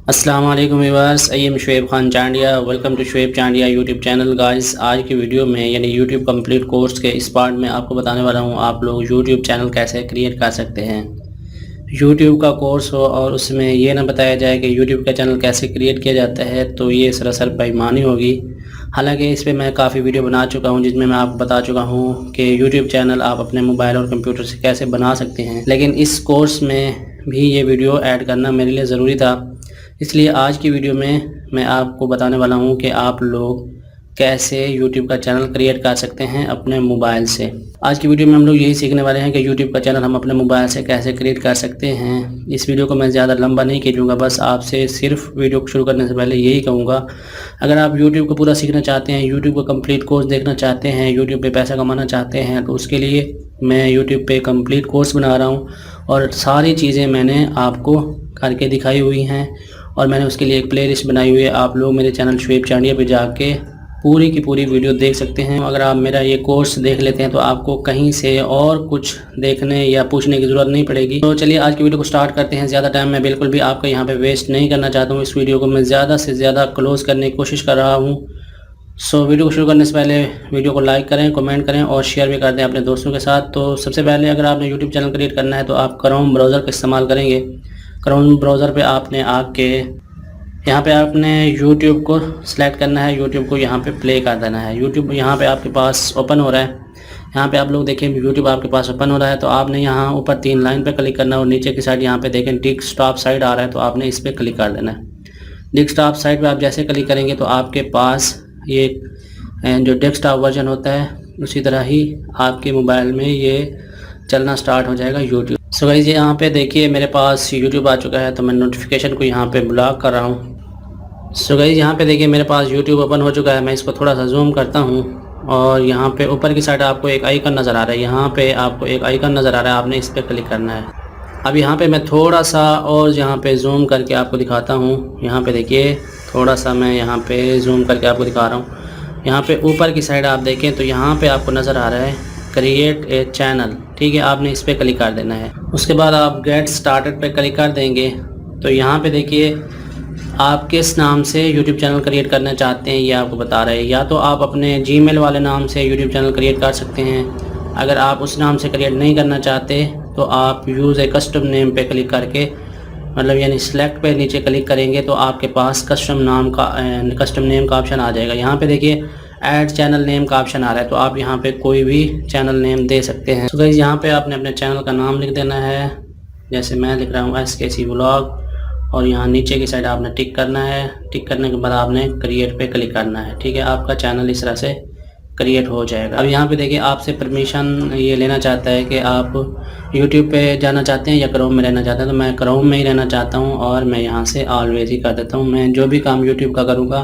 अस्सलाम वालेकुम viewers, I am Shoaib Khan Chandia. Welcome to Shoaib Chandia YouTube channel. Guys, आज की वीडियो में यानी यूट्यूब कंप्लीट कोर्स के इस पार्ट में आपको बताने वाला हूं आप लोग यूट्यूब चैनल कैसे क्रिएट कर सकते हैं। यूट्यूब का कोर्स हो और उसमें ये ना बताया जाए कि यूट्यूब का चैनल कैसे क्रिएट किया जाता है तो ये सरासर बेईमानी होगी। हालांकि इस पर मैं काफ़ी वीडियो बना चुका हूं जिसमें मैं आपको बता चुका हूं कि यूट्यूब चैनल आप अपने मोबाइल और कंप्यूटर से कैसे बना सकते हैं, लेकिन इस कोर्स में भी ये वीडियो ऐड करना मेरे लिए ज़रूरी था। इसलिए आज की वीडियो में मैं आपको बताने वाला हूं कि आप लोग कैसे YouTube का चैनल क्रिएट कर सकते हैं अपने मोबाइल से। आज की वीडियो में हम लोग यही सीखने वाले हैं कि YouTube का चैनल हम अपने मोबाइल से कैसे क्रिएट कर सकते हैं। इस वीडियो को मैं ज़्यादा लंबा नहीं खींचूंगा, बस आपसे सिर्फ वीडियो को शुरू करने से पहले यही कहूँगा, अगर आप YouTube को पूरा सीखना चाहते हैं, YouTube का कंप्लीट कोर्स देखना चाहते हैं, YouTube पर पैसा कमाना चाहते हैं, तो उसके लिए मैं YouTube पर कंप्लीट कोर्स बना रहा हूँ और सारी चीज़ें मैंने आपको करके दिखाई हुई हैं और मैंने उसके लिए एक प्लेलिस्ट बनाई हुई है। आप लोग मेरे चैनल शुएब चांडिया पे जाके पूरी की पूरी वीडियो देख सकते हैं। अगर आप मेरा ये कोर्स देख लेते हैं तो आपको कहीं से और कुछ देखने या पूछने की ज़रूरत नहीं पड़ेगी। तो चलिए आज की वीडियो को स्टार्ट करते हैं। ज़्यादा टाइम मैं बिल्कुल भी आपका यहाँ पे वेस्ट नहीं करना चाहता हूँ। इस वीडियो को मैं ज़्यादा से ज़्यादा क्लोज करने की कोशिश कर रहा हूँ। सो वीडियो को शुरू करने से पहले वीडियो को लाइक करें, कमेंट करें और शेयर भी कर दें अपने दोस्तों के साथ। तो सबसे पहले अगर आपने यूट्यूब चैनल क्रिएट करना है तो आप क्रोम ब्राउज़र का इस्तेमाल करेंगे। क्रोम ब्राउज़र पे आपने आके यहाँ पे आपने YouTube को सिलेक्ट करना है, YouTube को यहाँ पे प्ले कर देना है। YouTube यहाँ पे आपके पास ओपन हो रहा है। यहाँ पे आप लोग देखें YouTube आपके पास ओपन हो रहा है तो आपने यहाँ ऊपर 3 लाइन पे क्लिक करना है और नीचे की साइड यहाँ पे देखें डेस्कटॉप साइड आ रहा है तो आपने इस पर क्लिक कर देना है। डेस्कटॉप साइड पे आप जैसे क्लिक करेंगे तो आपके पास ये जो डेस्कटॉप वर्जन होता है उसी तरह ही आपके मोबाइल में ये चलना स्टार्ट हो जाएगा YouTube। सो गाइस, यहाँ पे देखिए मेरे पास YouTube आ चुका है तो मैं नोटिफिकेशन को यहाँ पे ब्लॉक कर रहा हूँ। सो गाइस, यहाँ पे देखिए मेरे पास YouTube ओपन हो चुका है। मैं इसको थोड़ा सा जूम करता हूँ और यहाँ पे ऊपर की साइड आपको एक आइकन नज़र आ रहा है। यहाँ पे आपको एक आइकन नज़र आ रहा है, आपने इस पर क्लिक करना है। अब यहाँ पे मैं थोड़ा सा और यहाँ पे जूम करके आपको दिखाता हूँ। यहाँ पे देखिए थोड़ा सा मैं यहाँ पे जूम करके आपको दिखा रहा हूँ। यहाँ पे ऊपर की साइड आप देखें तो यहाँ पे आपको नज़र आ रहा है क्रिएट ए चैनल, ठीक है। आपने इस पर क्लिक कर देना है। उसके बाद आप गेट स्टार्टेड पे क्लिक कर देंगे तो यहाँ पे देखिए आप किस नाम से YouTube चैनल क्रिएट करना चाहते हैं ये आपको बता रहे हैं। या तो आप अपने Gmail वाले नाम से YouTube चैनल क्रिएट कर सकते हैं। अगर आप उस नाम से क्रिएट नहीं करना चाहते तो आप यूज़ ए कस्टम नेम पे क्लिक करके मतलब यानी सिलेक्ट पे नीचे क्लिक करेंगे तो आपके पास कस्टम नेम का ऑप्शन आ जाएगा। यहाँ पे देखिए ऐड चैनल नेम का ऑप्शन आ रहा है तो आप यहाँ पे कोई भी चैनल नेम दे सकते हैं। तो गाइस, यहाँ पे आपने अपने चैनल का नाम लिख देना है, जैसे मैं लिख रहा हूँ SKC व्लॉग, और यहाँ नीचे की साइड आपने टिक करना है। टिक करने के बाद आपने क्रिएट पे क्लिक करना है, ठीक है। आपका चैनल इस तरह से क्रिएट हो जाएगा। अब यहाँ पे देखिए आपसे परमिशन ये लेना चाहता है कि आप YouTube पे जाना चाहते हैं या क्रोम में रहना चाहते हैं। तो मैं क्रोम में ही रहना चाहता हूँ और मैं यहाँ से ऑलवेज ही कर देता हूँ। मैं जो भी काम YouTube का करूँगा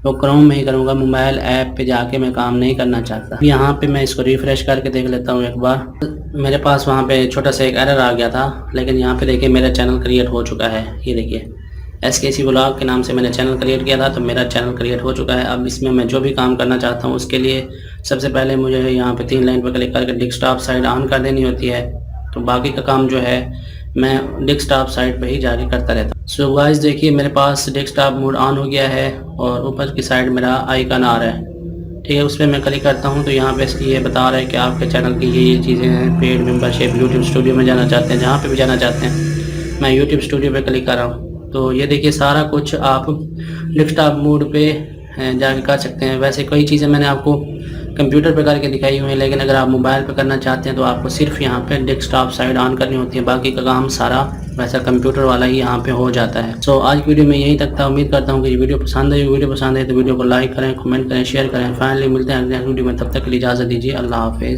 वो क्रोम में ही करूँगा, मोबाइल ऐप पे जाके मैं काम नहीं करना चाहता। यहाँ पे मैं इसको रिफ़्रेश करके देख लेता हूँ एक बार। मेरे पास वहाँ पे छोटा सा एक एरर आ गया था, लेकिन यहाँ पे देखिए मेरा चैनल क्रिएट हो चुका है। ये देखिए SKC व्लॉग के नाम से मैंने चैनल क्रिएट किया था तो मेरा चैनल क्रिएट हो चुका है। अब इसमें मैं जो भी काम करना चाहता हूँ उसके लिए सबसे पहले मुझे यहाँ पे 3 लाइन पर क्लिक करके डेस्कटॉप साइड ऑन कर देनी होती है। तो बाकी का काम जो है मैं डेस्कटॉप साइड पे ही जाके करता रहता हूँ। सो गाइस, देखिए मेरे पास डेस्कटॉप मोड ऑन हो गया है और ऊपर की साइड मेरा आइकन आ रहा है, ठीक है। उस पर मैं क्लिक करता हूँ तो यहाँ पे ये बता रहा है कि आपके चैनल की ये चीज़ें हैं। पेड मेंबरशिप, यूट्यूब स्टूडियो में जाना चाहते हैं, जहाँ पे भी जाना चाहते हैं। मैं यूट्यूब स्टूडियो पे क्लिक कर रहा हूँ तो ये देखिए सारा कुछ आप डेस्कटॉप मोड पे जाके कर सकते हैं। वैसे कई चीज़ें मैंने आपको कंप्यूटर पे करके दिखाई हुई हैं, लेकिन अगर आप मोबाइल पे करना चाहते हैं तो आपको सिर्फ यहाँ पे डेस्कटॉप साइड ऑन करनी होती है। बाकी का काम सारा वैसा कंप्यूटर वाला ही यहाँ पे हो जाता है। सो आज की वीडियो में यही तक था। उम्मीद करता हूँ कि वीडियो पसंद आई। वीडियो पसंद है तो वीडियो को लाइक करें, कमेंट करें, शेयर करें। फाइनली मिलते हैं अगले वीडियो में, तब तक के लिए इजाज़त दीजिए। अल्लाह हाफिज़।